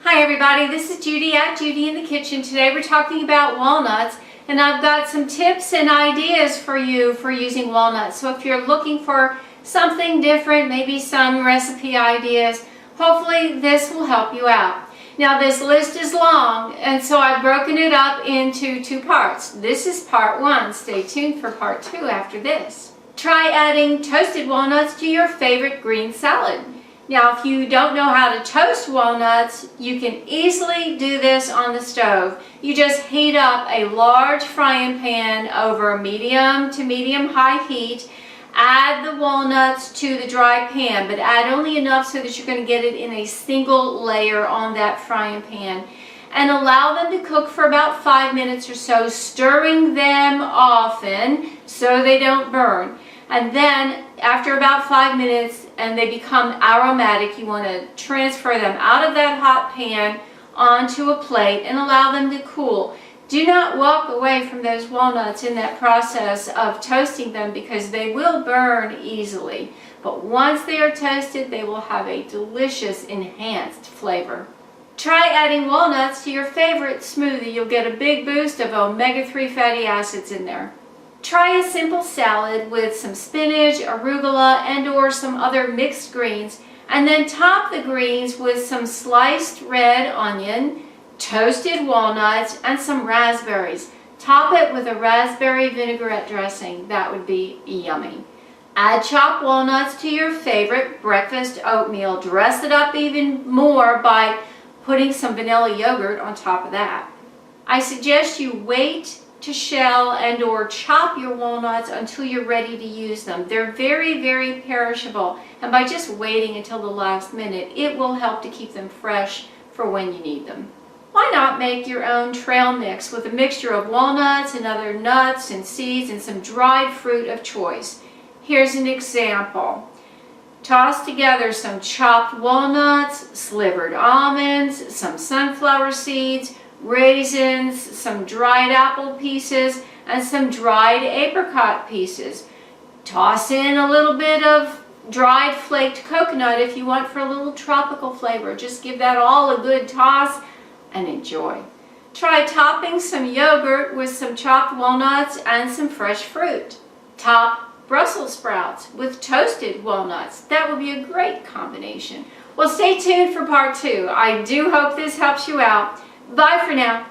Hi everybody, this is Judy at Judy in the Kitchen. Today we're talking about walnuts, and I've got some tips and ideas for you for using walnuts. So if you're looking for something different, maybe some recipe ideas, hopefully this will help you out. Now this list is long, and so I've broken it up into two parts. This is part one. Stay tuned for part two after this. Try adding toasted walnuts to your favorite green salad. Now, if you don't know how to toast walnuts, you can easily do this on the stove. You just heat up a large frying pan over medium to medium-high heat. Add the walnuts to the dry pan, but add only enough so that you're going to get it in a single layer on that frying pan. And allow them to cook for about 5 minutes or so, stirring them often so they don't burn. And then after about 5 minutes and they become aromatic, you want to transfer them out of that hot pan onto a plate and allow them to cool. Do not walk away from those walnuts in that process of toasting them because they will burn easily. But once they are toasted, they will have a delicious enhanced flavor. Try adding walnuts to your favorite smoothie. You'll get a big boost of omega-3 fatty acids in there. Try a simple salad with some spinach, arugula, and/or some other mixed greens, and then top the greens with some sliced red onion, toasted walnuts, and some raspberries. Top it with a raspberry vinaigrette dressing. That would be yummy. Add chopped walnuts to your favorite breakfast oatmeal. Dress it up even more by putting some vanilla yogurt on top of that. I suggest you wait to shell and/or chop your walnuts until you're ready to use them. They're very, very perishable, and by just waiting until the last minute, it will help to keep them fresh for when you need them. Why not make your own trail mix with a mixture of walnuts and other nuts and seeds and some dried fruit of choice? Here's an example. Toss together some chopped walnuts, slivered almonds, some sunflower seeds, raisins, some dried apple pieces, and some dried apricot pieces. Toss in a little bit of dried flaked coconut if you want for a little tropical flavor. Just give that all a good toss and enjoy. Try topping some yogurt with some chopped walnuts and some fresh fruit. Top Brussels sprouts with toasted walnuts. That would be a great combination. Well, stay tuned for part two. I do hope this helps you out. Bye for now.